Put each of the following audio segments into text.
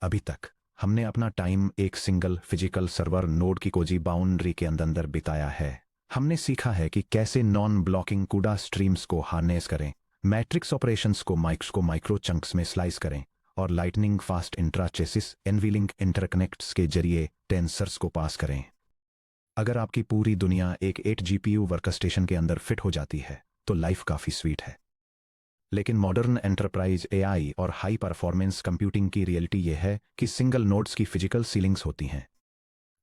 अभी तक हमने अपना टाइम एक सिंगल फिजिकल सर्वर नोड की कोजी बाउंड्री के अंदर बिताया है। हमने सीखा है कि कैसे नॉन ब्लॉकिंग कूडा स्ट्रीम्स को हार्नेस करें, मैट्रिक्स ऑपरेशंस को माइक्रो चंक्स में स्लाइस करें और lightning fast intra chassis NVLink interconnects के जरिए टेंसर्स को पास करें। अगर आपकी पूरी दुनिया एक 8 जीपीयू वर्कस्टेशन के अंदर फिट हो जाती है तो लाइफ काफ़ी स्वीट है। लेकिन मॉडर्न एंटरप्राइज एआई और हाई परफॉर्मेंस कंप्यूटिंग की रियलिटी यह है कि सिंगल नोड्स की फिजिकल सीलिंग्स होती हैं।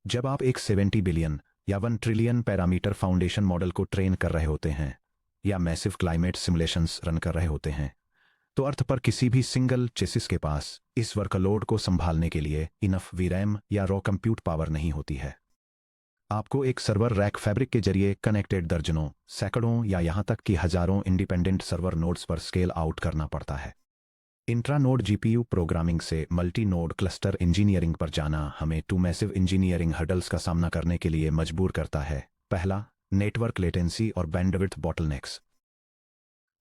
जब आप एक 70 बिलियन या 1 ट्रिलियन पैरामीटर फाउंडेशन मॉडल को ट्रेन कर रहे होते हैं या मैसिव क्लाइमेट सिमुलेशंस रन कर रहे होते हैं तो अर्थ पर किसी भी सिंगल चेसिस के पास इस वर्कलोड को संभालने के लिए इनफ वीरैम या रॉ कंप्यूट पावर नहीं होती है। आपको एक सर्वर रैक फैब्रिक के जरिए कनेक्टेड दर्जनों, सैकड़ों या यहां तक कि हजारों इंडिपेंडेंट सर्वर नोड्स पर स्केल आउट करना पड़ता है। इंट्रा नोड जीपीयू प्रोग्रामिंग से मल्टी नोड क्लस्टर इंजीनियरिंग पर जाना हमें टू मैसिव इंजीनियरिंग हर्डल्स का सामना करने के लिए मजबूर करता है। पहला, नेटवर्क लेटेंसी और बैंडविड्थ बॉटलनेक्स।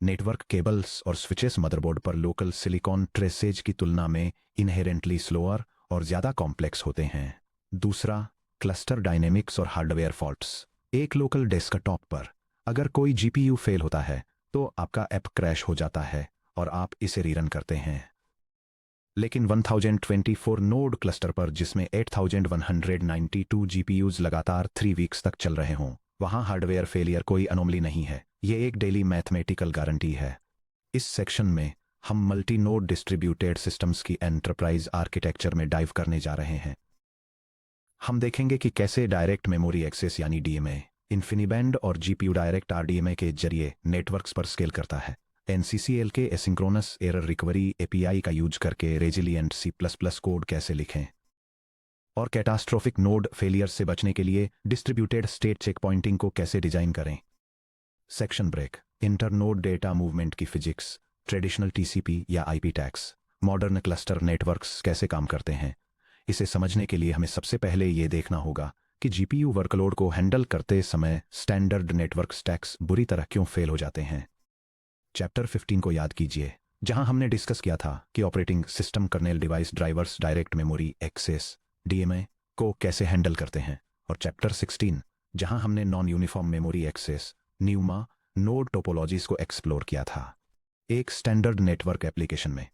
नेटवर्क केबल्स और स्विचेस मदरबोर्ड पर लोकल सिलिकॉन ट्रेसेज की तुलना में इनहेरेंटली स्लोअर और ज्यादा कॉम्प्लेक्स होते हैं। दूसरा, क्लस्टर डायनेमिक्स और हार्डवेयर फॉल्ट्स। एक लोकल डेस्कटॉप पर अगर कोई जीपीयू फेल होता है तो आपका ऐप क्रैश हो जाता है और आप इसे रीरन करते हैं। लेकिन 1024 नोड क्लस्टर पर जिसमें 8192 जीपीयूज लगातार 3 वीक्स तक चल रहे हों, वहां हार्डवेयर फेलियर कोई अनोमली नहीं है, ये एक डेली मैथमेटिकल गारंटी है। इस सेक्शन में हम मल्टी नोड डिस्ट्रीब्यूटेड सिस्टम्स की एंटरप्राइज आर्किटेक्चर में डाइव करने जा रहे हैं। हम देखेंगे कि कैसे डायरेक्ट मेमोरी एक्सेस यानी डीएमए, इन्फिनीबैंड और जीपीयू डायरेक्ट आरडीएमए के जरिए नेटवर्क्स पर स्केल करता है। एनसीसीएल के एसिंक्रोनस एरर रिकवरी एपीआई का यूज करके रेजिलिएंट C++ कोड कैसे लिखें और कैटास्ट्रोफिक नोड फेलियर से बचने के लिए डिस्ट्रीब्यूटेड स्टेट चेक पॉइंटिंग को कैसे डिजाइन करें। Section break, internode data movement की फिजिक्स, ट्रेडिशनल टीसीपी या IP tags, modern cluster networks कैसे काम करते हैं। इसे समझने के लिए हमें सबसे पहले ये देखना होगा कि जीपीयू वर्कलोड को हैंडल करते समय स्टैंडर्ड नेटवर्क स्टैक्स बुरी तरह क्यों फेल हो जाते हैं। चैप्टर 15 को याद कीजिए, जहां हमने डिस्कस किया था कि operating system kernel device drivers direct memory access DMA को कैसे हैंडल करते हैं, और चैप्टर 16 जहां हमने non uniform memory access NUMA node topologies को एक्सप्लोर किया था। एक स्टैंडर्ड नेटवर्क एप्लीकेशन में,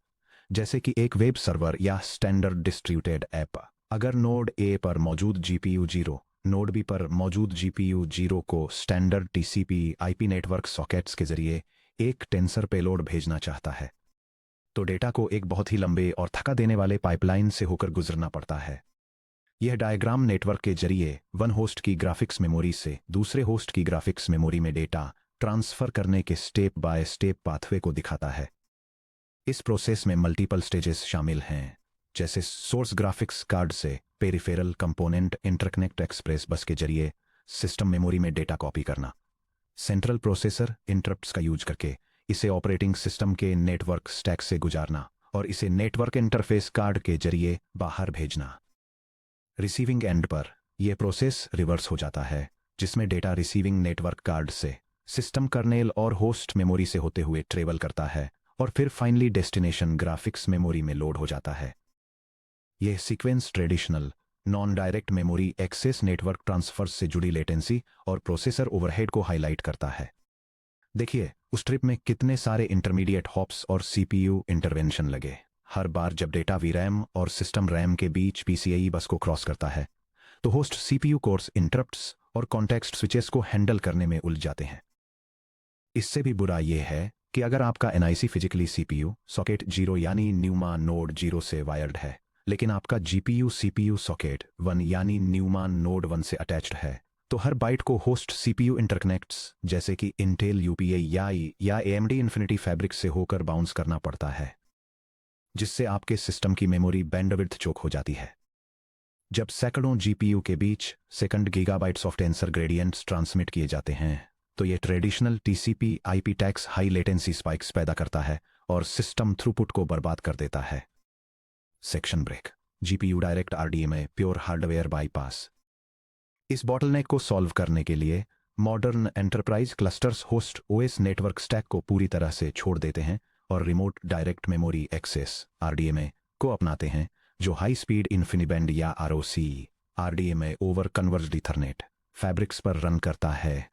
जैसे कि एक वेब सर्वर या स्टैंडर्ड डिस्ट्रीब्यूटेड ऐप, अगर नोड ए पर मौजूद जीपीयू 0 नोड बी पर मौजूद जीपीयू 0 को standard TCP IP network sockets के जरिए एक टेंसर पेलोड भेजना चाहता है तो डेटा को एक बहुत ही लंबे और थका देने वाले पाइपलाइन से होकर गुजरना पड़ता है। यह डायग्राम नेटवर्क के जरिए वन होस्ट की ग्राफिक्स मेमोरी से दूसरे होस्ट की ग्राफिक्स मेमोरी में डेटा ट्रांसफर करने के स्टेप बाय स्टेप पाथवे को दिखाता है। इस प्रोसेस में मल्टीपल स्टेजेस शामिल हैं, जैसे सोर्स ग्राफिक्स कार्ड से पेरिफेरल कंपोनेंट इंटरकनेक्ट एक्सप्रेस बस के जरिए सिस्टम मेमोरी में डेटा कॉपी करना, सेंट्रल प्रोसेसर इंटरप्ट्स का यूज करके इसे ऑपरेटिंग सिस्टम के नेटवर्क स्टैक से गुजारना और इसे नेटवर्क इंटरफेस कार्ड के जरिए बाहर भेजना। रिसीविंग एंड पर यह प्रोसेस रिवर्स हो जाता है, जिसमें डेटा रिसीविंग नेटवर्क कार्ड से सिस्टम कर्नेल और होस्ट मेमोरी से होते हुए ट्रेवल करता है और फिर फाइनली डेस्टिनेशन ग्राफिक्स मेमोरी में लोड हो जाता है। यह sequence traditional non direct memory access network transfers से जुड़ी लेटेंसी और प्रोसेसर ओवरहेड को हाईलाइट करता है। देखिए उस ट्रिप में कितने सारे इंटरमीडिएट हॉप्स और सीपीयू इंटरवेंशन लगे। हर बार जब डेटा वीरैम और सिस्टम रैम के बीच पीसीआई बस को क्रॉस करता है तो होस्ट सीपीयू कोर्स इंटरप्ट्स और कॉन्टेक्स्ट स्विचेस को हैंडल करने में उलझ जाते हैं। इससे भी बुरा यह है कि अगर आपका एनआईसी फिजिकली सीपीयू सॉकेट 0 यानी न्यूमा नोड 0 से वायर्ड है, लेकिन आपका जीपीयू सीपीयू सॉकेट 1 यानी न्यूमा नोड 1 से अटैच्ड है, तो हर बाइट को होस्ट सीपीयू इंटरकनेक्ट्स जैसे कि इंटेल यूपीआई या एएमडी इन्फिनिटी फैब्रिक से होकर बाउंस करना पड़ता है, जिससे आपके सिस्टम की मेमोरी बैंडविड्थ चोक हो जाती है। जब सैकड़ों जीपीयू के बीच second gigabytes of tensor gradients transmit किए जाते हैं तो ये traditional TCP IP tags high latency spikes पैदा करता है और सिस्टम थ्रूपुट को बर्बाद कर देता है। Section break, GPU direct RDMA pure hardware bypass. इस बॉटलनेक को सॉल्व करने के लिए modern enterprise clusters host OS network stack को पूरी तरह से छोड़ देते हैं और remote direct memory access RDMA को अपनाते हैं, जो हाई स्पीड इन्फिनिबैंड या RDMA over converged Ethernet fabrics पर रन करता है।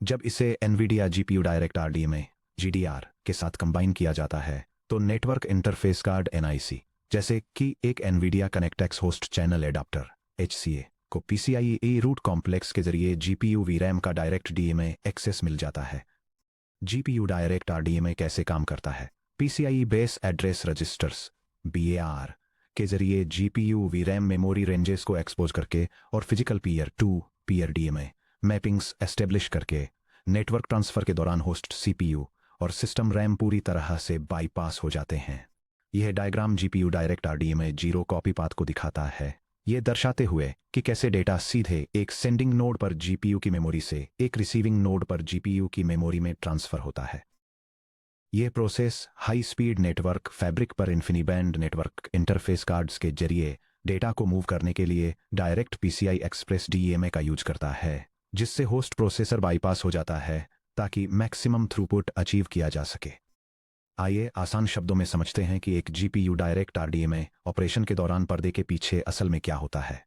जब इसे Nvidia GPU direct RDMA GDR के साथ कंबाइन किया जाता है तो नेटवर्क इंटरफेस कार्ड NIC जैसे कि एक Nvidia ConnectX host channel adapter HCA को PCIe रूट कॉम्प्लेक्स के जरिए GPU VRAM का डायरेक्ट DMA एक्सेस मिल जाता है। GPU डायरेक्ट RDMA कैसे काम करता है? PCIe base address registers BAR के जरिए GPU VRAM मेमोरी रेंजेस को एक्सपोज करके और physical peer to peer DMA mappings establish करके नेटवर्क ट्रांसफर के दौरान होस्ट CPU और सिस्टम रैम पूरी तरह से बाईपास हो जाते हैं। यह diagram GPU direct RDMA zero copy path को दिखाता है, ये दर्शाते हुए कि कैसे डेटा सीधे एक सेंडिंग नोड पर GPU की मेमोरी से एक रिसीविंग नोड पर GPU की मेमोरी में ट्रांसफर होता है। यह process high speed network fabric पर इन्फिनिबैंड नेटवर्क इंटरफेस कार्ड्स के जरिए डेटा को मूव करने के लिए डायरेक्ट PCI एक्सप्रेस DMA का यूज करता है, जिससे होस्ट प्रोसेसर बाईपास हो जाता है ताकि मैक्सिमम थ्रूपुट अचीव किया जा सके। आइए आसान शब्दों में समझते हैं कि एक GPU डायरेक्ट RDMA ऑपरेशन के दौरान पर्दे के पीछे असल में क्या होता है।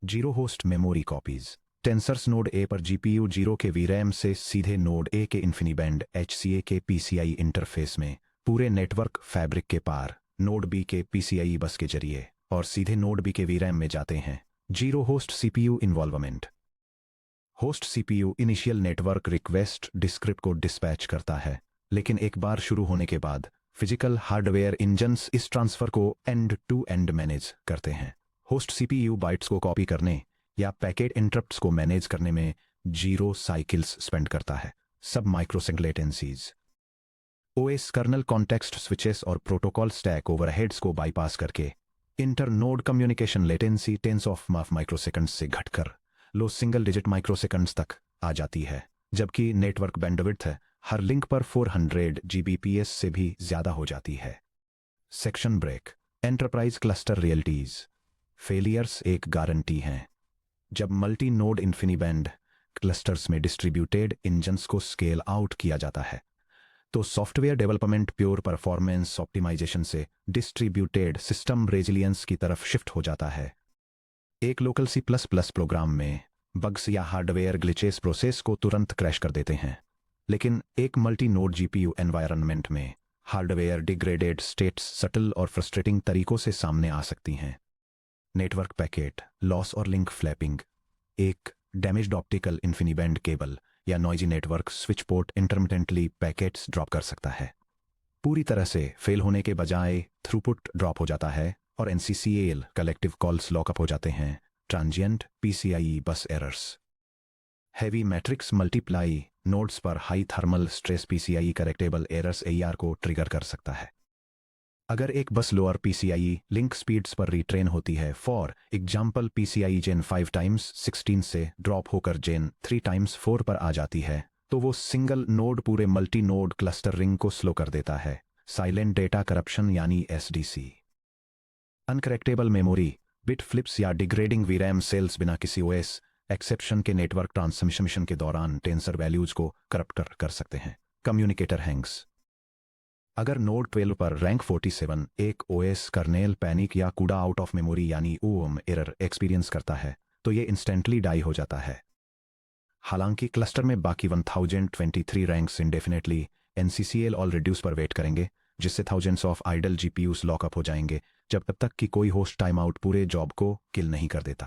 Zero host memory copies tensors node A पर GPU 0 के VRAM से सीधे नोड A के इन्फिनिबैंड HCA के PCI इंटरफेस में पूरे नेटवर्क फैब्रिक के पार नोड B के PCIe बस के जरिए और सीधे नोड B के VRAM में जाते हैं। Zero host CPU involvement host CPU initial network request describe को डिस्पैच करता है, लेकिन एक बार शुरू होने के बाद फिजिकल हार्डवेयर इंजन्स इस ट्रांसफर को एंड टू एंड मैनेज करते हैं। होस्ट CPU बाइट्स को कॉपी करने या पैकेट इंटरप्ट्स को मैनेज करने में 0 साइकिल्स स्पेंड करता है। Sub microsecond latencies OS kernel context switches और प्रोटोकॉल स्टैक ओवरहेड्स को बाईपास करके inter node communication latency tens of microseconds से घटकर लो सिंगल डिजिट माइक्रोसेकंड्स तक आ जाती है, जबकि नेटवर्क बैंडविड्थ हर लिंक पर 400 Gbps से भी ज्यादा हो जाती है। Section break enterprise cluster realities failures एक गारंटी हैं। जब मल्टी नोड इन्फिनिबैंड क्लस्टर्स में डिस्ट्रीब्यूटेड इंजन्स को स्केल आउट किया जाता है तो software development pure performance optimisation से डिस्ट्रीब्यूटेड सिस्टम रेजिलियंस की तरफ शिफ्ट हो जाता है। एक लोकल C++ प्रोग्राम में बग्स या हार्डवेयर ग्लिचेस प्रोसेस को तुरंत क्रैश कर देते हैं, लेकिन एक मल्टी नोड GPU एनवायरनमेंट में हार्डवेयर डिग्रेडेड स्टेट्स सटल और फ्रस्ट्रेटिंग तरीकों से सामने आ सकती हैं। नेटवर्क पैकेट लॉस और लिंक फ्लैपिंग एक डैमेज्ड ऑप्टिकल इन्फिनिबैंड केबल या noisy network switch port intermittently packets drop कर सकता है। पूरी तरह से फेल होने के बजाय थ्रूपुट ड्रॉप हो जाता है और NCCL कलेक्टिव कॉल्स लॉकअप हो जाते हैं। Transient PCIe bus errors heavy matrix multiply nodes पर high thermal stress PCIe correctable errors AER को ट्रिगर कर सकता है। अगर एक bus lower PCIe link speeds पर रिट्रेन होती है, for example PCIe Gen 5 times 16 से ड्रॉप होकर Gen 3 टाइम्स 4 पर आ जाती है, तो वो सिंगल नोड पूरे मल्टी नोड क्लस्टर रिंग को स्लो कर देता है। साइलेंट डेटा करप्शन यानी SDC अनकरेक्टेबल मेमोरी बिट फ्लिप्स या डिग्रेडिंग VRAM सेल्स बिना किसी OS एक्सेप्शन के नेटवर्क ट्रांसमिशन के दौरान टेंसर वैल्यूज को करप्ट कर सकते हैं। कम्युनिकेटर हैंग्स अगर नोड 12 पर रैंक 47 एक OS कर्नेल पैनिक या कूड़ा आउट ऑफ मेमोरी यानी OM एरर एक्सपीरियंस करता है तो ये इंस्टेंटली डाई हो जाता है। हालांकि क्लस्टर में बाकी 1023 ranks indefinitely NCCL all reduce पर वेट करेंगे, जिससे thousands of idle GPUs lockup हो जाएंगे जब तक कि कोई होस्ट टाइम आउट पूरे जॉब को किल नहीं कर देता।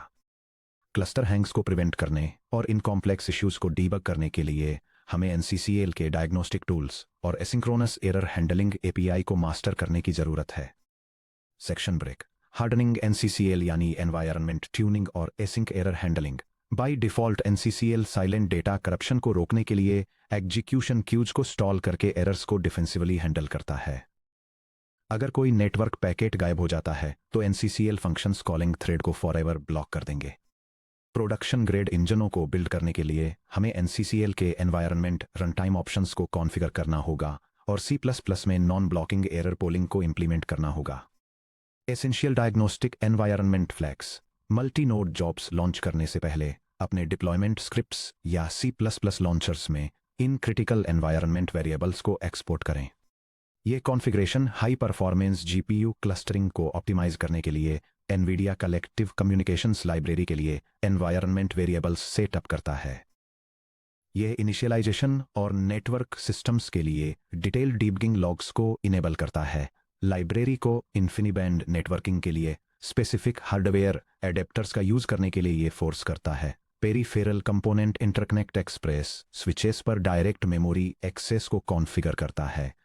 क्लस्टर हैंग्स को प्रिवेंट करने और इन कॉम्प्लेक्स इश्यूज को डीबग करने के लिए हमें NCCL के डायग्नोस्टिक टूल्स और एसिंक्रोनस एरर हैंडलिंग API को मास्टर करने की जरूरत है। सेक्शन ब्रेक हार्डनिंग NCCL यानी एनवायरनमेंट ट्यूनिंग और async error handling by default NCCL silent data corruption को रोकने के लिए एग्जीक्यूशन क्यूज को स्टॉल करके एरर्स को डिफेंसिवली हैंडल करता है। अगर कोई नेटवर्क पैकेट गायब हो जाता है तो NCCL फंक्शंस कॉलिंग थ्रेड को फॉरएवर ब्लॉक कर देंगे। प्रोडक्शन ग्रेड इंजनों को बिल्ड करने के लिए हमें NCCL के एनवायरनमेंट रनटाइम ऑप्शंस को कॉन्फ़िगर करना होगा और C++ में नॉन ब्लॉकिंग एरर पोलिंग को इंप्लीमेंट करना होगा। Essential diagnostic environment flags multi node jobs launch करने से पहले अपने डिप्लॉयमेंट स्क्रिप्ट्स या C++ लॉन्चर्स में इन क्रिटिकल एनवायरनमेंट वेरिएबल्स को एक्सपोर्ट करें। ये configuration high performance GPU clustering को ऑप्टिमाइज करने के लिए एनवीडिया कलेक्टिव कम्युनिकेशंस लाइब्रेरी के लिए एनवायरनमेंट वेरिएबल्स सेटअप करता है। यह इनिशियलाइजेशन और नेटवर्क सिस्टम्स के लिए डिटेल डीबगिंग लॉग्स को इनेबल करता है। लाइब्रेरी को इन्फिनीबैंड नेटवर्किंग के लिए स्पेसिफिक हार्डवेयर एडेप्टर्स का यूज करने के लिए ये फोर्स करता है। Peripheral component interconnect express switches पर डायरेक्ट मेमोरी एक्सेस को कॉन्फ़िगर करता है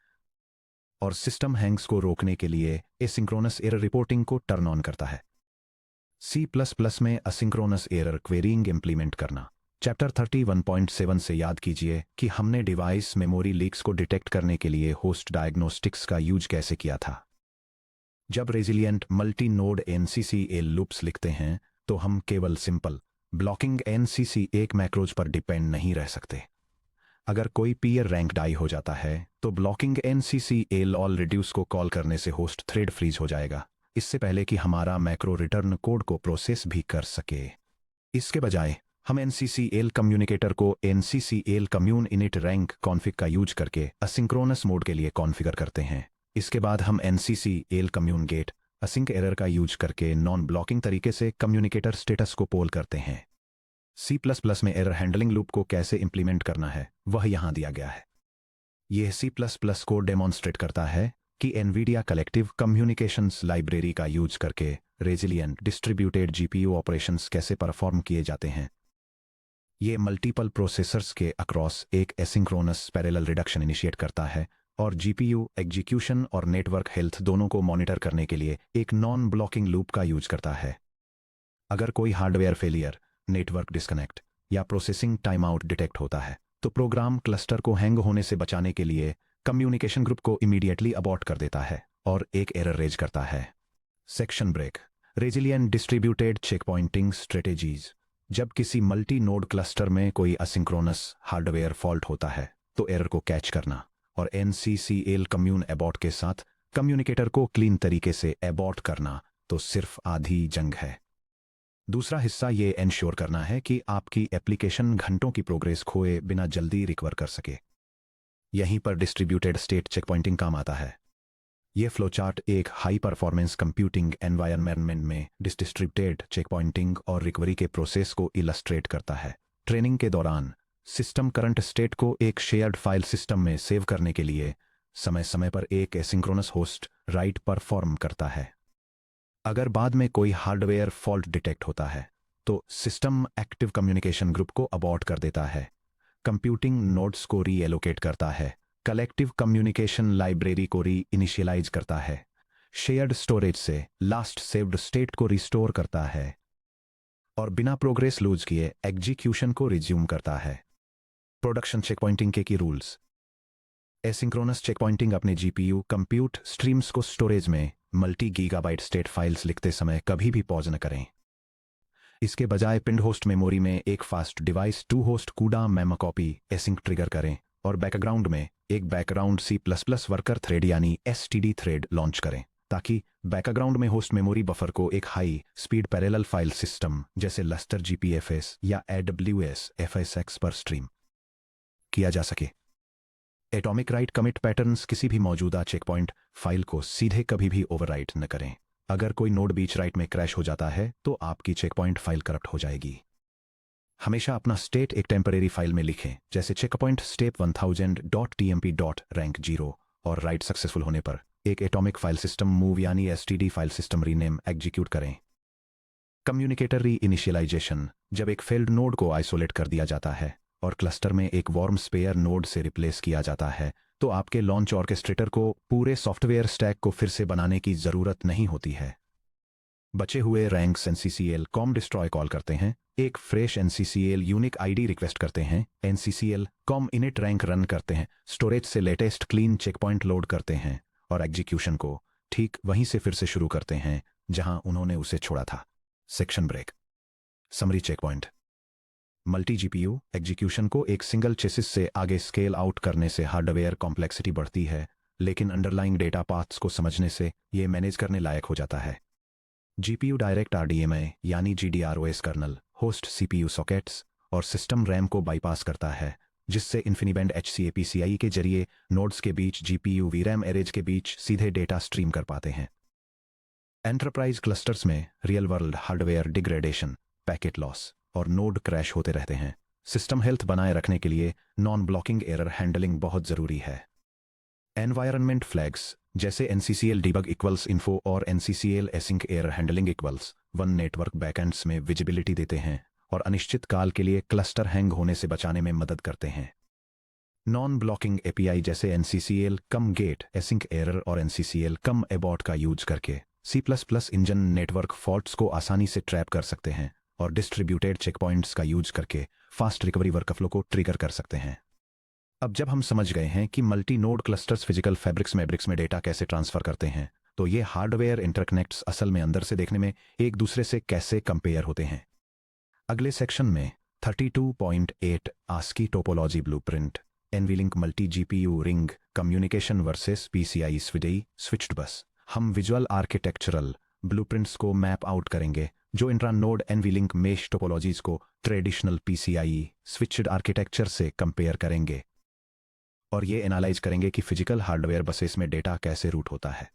और सिस्टम हैंग्स को रोकने के लिए एसिंक्रोनस एरर रिपोर्टिंग को टर्न ऑन करता है। C++ में असिंक्रोनस एरर क्वेरीइंग इंप्लीमेंट करना। चैप्टर 31.7 से याद कीजिए कि हमने डिवाइस मेमोरी लीक्स को डिटेक्ट करने के लिए होस्ट डायग्नोस्टिक्स का यूज कैसे किया था। जब resilient multi node NCCL loops लिखते हैं तो हम केवल सिंपल ब्लॉकिंग NCC एक मैक्रोज पर डिपेंड नहीं रह सकते। अगर कोई पीयर रैंक डाई हो जाता है तो ब्लॉकिंग NCCL ऑल रिड्यूस को कॉल करने से होस्ट थ्रेड फ्रीज हो जाएगा, इससे पहले कि हमारा मैक्रो रिटर्न कोड को प्रोसेस भी कर सके। इसके बजाय हम NCCL कम्युनिकेटर को NCCL comm init rank config का यूज करके असिंक्रोनस मोड के लिए कॉन्फ़िगर करते हैं। इसके बाद हम NCCL comm get async error का यूज करके नॉन ब्लॉकिंग तरीके से कम्युनिकेटर स्टेटस को पोल करते हैं। C++ में एरर हैंडलिंग लूप को कैसे इंप्लीमेंट करना है वह यहां दिया गया है। यह C++ को डेमोन्स्ट्रेट करता है कि एनवीडिया कलेक्टिव कम्युनिकेशंस लाइब्रेरी का यूज करके रेजिलिएंट डिस्ट्रीब्यूटेड जीपीयू ऑपरेशंस कैसे परफॉर्म किए जाते हैं। ये मल्टीपल प्रोसेसर्स के अक्रॉस एक एसिंक्रोनस पैरेलल रिडक्शन इनिशिएट करता है और जीपीयू एग्जीक्यूशन और नेटवर्क हेल्थ दोनों को मॉनिटर करने के लिए एक नॉन ब्लॉकिंग लूप का यूज करता है। अगर कोई हार्डवेयर फेलियर, नेटवर्क डिस्कनेक्ट या प्रोसेसिंग टाइम आउट डिटेक्ट होता है तो प्रोग्राम क्लस्टर को हैंग होने से बचाने के लिए कम्युनिकेशन ग्रुप को इमीडिएटली अबॉर्ट कर देता है और एक एरर रेज करता है। Section break. Resilient distributed check pointing strategies. जब किसी मल्टी नोड क्लस्टर में कोई असिंक्रोनस हार्डवेयर फॉल्ट होता है तो एरर को कैच करना और NCCL कम्यून अबॉर्ट के साथ कम्युनिकेटर को क्लीन तरीके से अबॉर्ट करना तो सिर्फ आधी जंग है। दूसरा हिस्सा ये एंश्योर करना है कि आपकी एप्लीकेशन घंटों की प्रोग्रेस खोए बिना जल्दी रिकवर कर सके। यहीं पर डिस्ट्रीब्यूटेड स्टेट चेक पॉइंटिंग काम आता है। यह फ्लोचार्ट एक हाई परफॉर्मेंस कंप्यूटिंग एनवायरनमेंट में डिस्ट्रीब्यूटेड चेक पॉइंटिंग और रिकवरी के प्रोसेस को इलस्ट्रेट करता है। ट्रेनिंग के दौरान सिस्टम करंट स्टेट को एक शेयर्ड फाइल सिस्टम में सेव करने के लिए समय समय पर एक एसिंक्रोनस होस्ट राइट परफॉर्म करता है। अगर बाद में कोई हार्डवेयर फॉल्ट डिटेक्ट होता है तो सिस्टम एक्टिव कम्युनिकेशन ग्रुप को अबॉर्ट कर देता है, कंप्यूटिंग नोड्स को रीएलोकेट करता है, कलेक्टिव कम्युनिकेशन लाइब्रेरी को री इनिशियलाइज करता है, शेयर्ड स्टोरेज से लास्ट सेव्ड स्टेट को रिस्टोर करता है और बिना प्रोग्रेस लूज किए एग्जीक्यूशन को रिज्यूम करता है। प्रोडक्शन चेक पॉइंटिंग के की रूल्स। एसिंक्रोनस चेक पॉइंटिंग अपने जीपीयू कंप्यूट स्ट्रीम्स को स्टोरेज में मल्टी गीगाबाइट स्टेट फाइल्स लिखते समय कभी भी पॉज न करें। इसके बजाय पिंड होस्ट मेमोरी में एक फास्ट डिवाइस टू होस्ट कूडा मेमो कॉपी एसिंक ट्रिगर करें और बैकग्राउंड में एक बैकग्राउंड C++ वर्कर थ्रेड यानी STD थ्रेड लॉन्च करें ताकि बैकग्राउंड में होस्ट मेमोरी बफर को एक high speed parallel file system जैसे लस्टर GPFS या AWS FSX पर स्ट्रीम किया जा सके। एटॉमिक राइट कमिट पैटर्न्स किसी भी मौजूदा चेकपॉइंट फाइल को सीधे कभी भी ओवरराइट न करें। अगर कोई नोड बीच राइट में क्रैश हो जाता है तो आपकी चेकपॉइंट फाइल करप्ट हो जाएगी। हमेशा अपना स्टेट एक टेम्परेरी फाइल में लिखें जैसे चेकपॉइंट स्टेप 1000.tmp.rank0 और राइट सक्सेसफुल होने पर एक एटॉमिक फाइल सिस्टम मूव यानी STD file system rename execute करें। कम्युनिकेटर री इनिशियलाइजेशन। जब एक फेल्ड नोड को आइसोलेट कर दिया जाता है और क्लस्टर में एक वार्म स्पेयर नोड से रिप्लेस किया जाता है तो आपके लॉन्च ऑर्केस्ट्रेटर को पूरे सॉफ्टवेयर स्टैक को फिर से बनाने की जरूरत नहीं होती है। बचे हुए ranks NCCL com destroy call करते हैं, एक fresh NCCL unique ID request करते हैं, NCCL com init rank run करते हैं, स्टोरेज से लेटेस्ट क्लीन चेकपॉइंट लोड करते हैं और एग्जीक्यूशन को ठीक वहीं से फिर से शुरू करते हैं जहां उन्होंने उसे छोड़ा था। Section break. Summary checkpoint. Multi GPU execution को एक सिंगल चेसिस से आगे स्केल आउट करने से हार्डवेयर कॉम्प्लेक्सिटी बढ़ती है, लेकिन अंडरलाइंग डेटा पाथ्स को समझने से यह मैनेज करने लायक हो जाता है। जीपीयू डायरेक्ट RDMA यानी GDROS kernel, host CPU sockets और सिस्टम रैम को बाईपास करता है जिससे इन्फिनीबैंड HCAPCI के जरिए नोड्स के बीच GPU VRAM एरेज के बीच सीधे डेटा स्ट्रीम कर पाते हैं। एंटरप्राइज क्लस्टर्स में real world hardware degradation, packet loss और नोड क्रैश होते रहते हैं। सिस्टम हेल्थ बनाए रखने के लिए नॉन ब्लॉकिंग एरर हैंडलिंग बहुत जरूरी है। एनवायरनमेंट फ्लैग्स जैसे NCCL debug इक्वल्स info और NCCL async error handling equals 1 network backends में विजिबिलिटी देते हैं और अनिश्चित काल के लिए क्लस्टर हैंग होने से बचाने में मदद करते हैं। नॉन ब्लॉकिंग API जैसे NCCL कम गेट async एरर और NCCL कम abort का यूज करके C++ इंजन नेटवर्क फॉल्ट्स को आसानी से ट्रैप कर सकते हैं और डिस्ट्रीब्यूटेड चेकपॉइंट्स का यूज करके फास्ट रिकवरी वर्कफ्लो को ट्रिगर कर सकते हैं। अब जब हम समझ गए हैं कि multi node clusters physical fabrics में डेटा कैसे ट्रांसफर करते हैं, तो ये हार्डवेयर इंटरकनेक्ट्स असल में अंदर से देखने में एक दूसरे से कैसे कंपेयर होते हैं। अगले सेक्शन में 32.8 ASCII topology blueprint, NVLink multi GPU ring communication versus PCI SWIDI switched बस, हम विजुअल आर्किटेक्चरल ब्लूप्रिंट्स को मैप आउट करेंगे जो intra node NVLink mesh topologies को ट्रेडिशनल PCIe स्विच्ड आर्किटेक्चर से कंपेयर करेंगे और ये एनालाइज करेंगे कि फिजिकल हार्डवेयर बसेस में डेटा कैसे रूट होता है।